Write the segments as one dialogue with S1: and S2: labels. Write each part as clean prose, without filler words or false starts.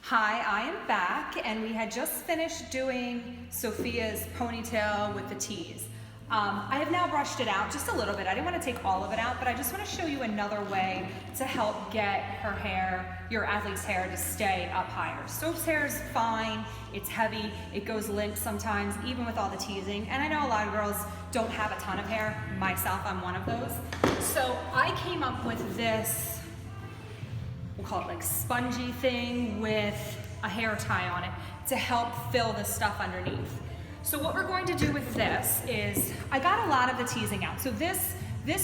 S1: Hi, I am back, and we had just finished doing Sophia's ponytail with the tease. I have now brushed it out just a little bit. I didn't want to take all of it out, but I just want to show you another way to help get her hair, your athlete's hair, to stay up higher. Soph's hair is fine, it's heavy, it goes limp sometimes, even with all the teasing. And I know a lot of girls don't have a ton of hair. Myself, I'm one of those. So I came up with this, we'll call it like spongy thing with a hair tie on it to help fill the stuff underneath. So what we're going to do with this is, I got a lot of the teasing out. So this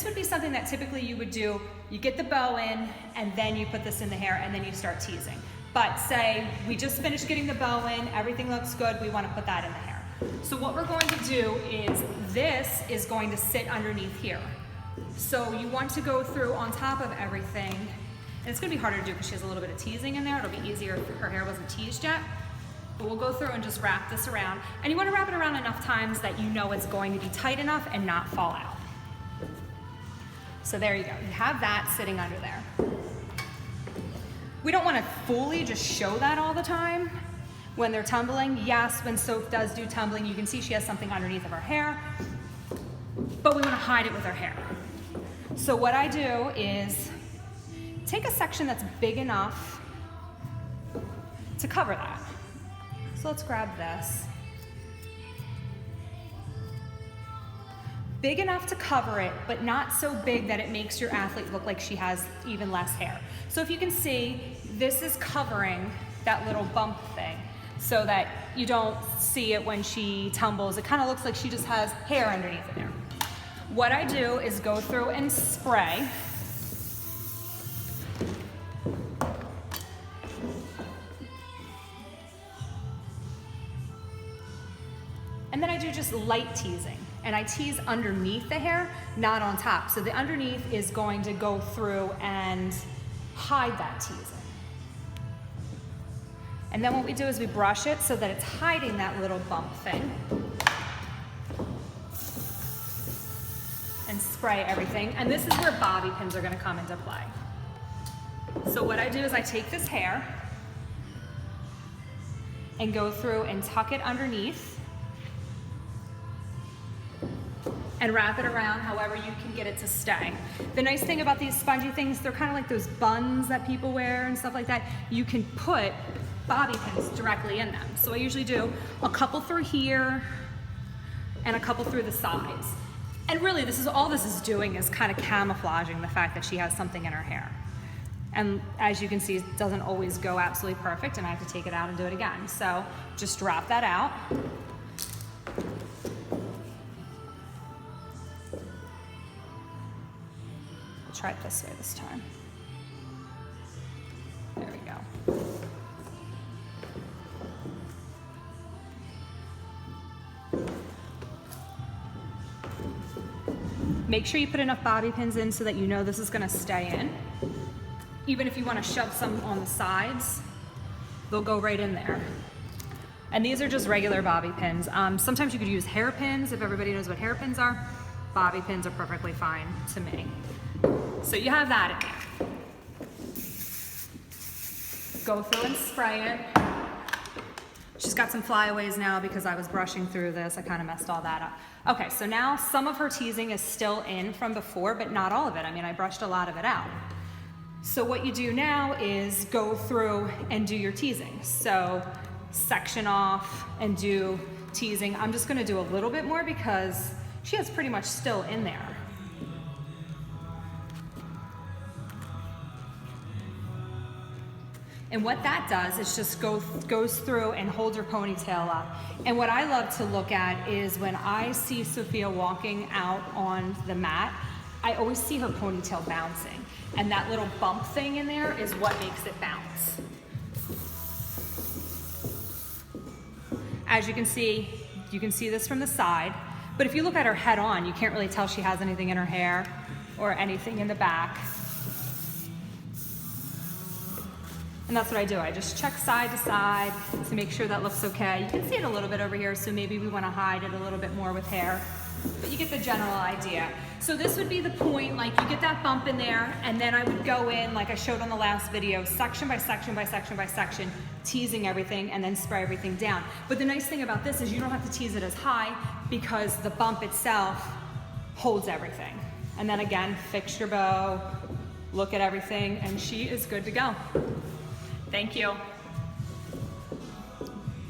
S1: would be something that typically you would do, you get the bow in and then you put this in the hair and then you start teasing. But say we just finished getting the bow in, everything looks good, we want to put that in the hair. So what we're going to do is, this is going to sit underneath here. So you want to go through on top of everything. And it's gonna be harder to do because she has a little bit of teasing in there. It'll be easier if her hair wasn't teased yet. But we'll go through and just wrap this around. And you wanna wrap it around enough times that you know it's going to be tight enough and not fall out. So there you go, you have that sitting under there. We don't wanna fully just show that all the time when they're tumbling. Yes, when Soph does do tumbling, you can see she has something underneath of her hair, but we wanna hide it with her hair. So what I do is, take a section that's big enough to cover that. So let's grab this. Big enough to cover it, but not so big that it makes your athlete look like she has even less hair. So if you can see, this is covering that little bump thing so that you don't see it when she tumbles. It kind of looks like she just has hair underneath of there. What I do is go through and spray. And then I do just light teasing, and I tease underneath the hair, not on top. So the underneath is going to go through and hide that teasing. And then what we do is we brush it so that it's hiding that little bump thing. And spray everything. And this is where bobby pins are gonna come into play. So what I do is I take this hair and go through and tuck it underneath and wrap it around however you can get it to stay. The nice thing about these spongy things, they're kind of like those buns that people wear and stuff like that. You can put bobby pins directly in them. So I usually do a couple through here and a couple through the sides. And really, all this is doing is kind of camouflaging the fact that she has something in her hair. And as you can see, it doesn't always go absolutely perfect, and I have to take it out and do it again. So just drop that out. Try it this way this time. There we go. Make sure you put enough bobby pins in so that you know this is gonna stay in. Even if you wanna shove some on the sides, they'll go right in there. And these are just regular bobby pins. Sometimes you could use hairpins if everybody knows what hairpins are. Bobby pins are perfectly fine to me. So you have that in there. Go through and spray it. She's got some flyaways now because I was brushing through this. I kind of messed all that up. Okay, so now some of her teasing is still in from before, but not all of it. I mean, I brushed a lot of it out. So what you do now is go through and do your teasing. So section off and do teasing. I'm just gonna do a little bit more because she has pretty much still in there. And what that does is just goes through and holds her ponytail up. And what I love to look at is when I see Sophia walking out on the mat, I always see her ponytail bouncing. And that little bump thing in there is what makes it bounce. As you can see this from the side, but if you look at her head on, you can't really tell she has anything in her hair or anything in the back. And that's what I do. I just check side to side to make sure that looks okay. You can see it a little bit over here, so maybe we want to hide it a little bit more with hair. But you get the general idea. So this would be the point, like you get that bump in there, and then I would go in, like I showed on the last video, section by section by section by section, teasing everything and then spray everything down. But the nice thing about this is you don't have to tease it as high because the bump itself holds everything. And then again, fix your bow, look at everything, and she is good to go. Thank you.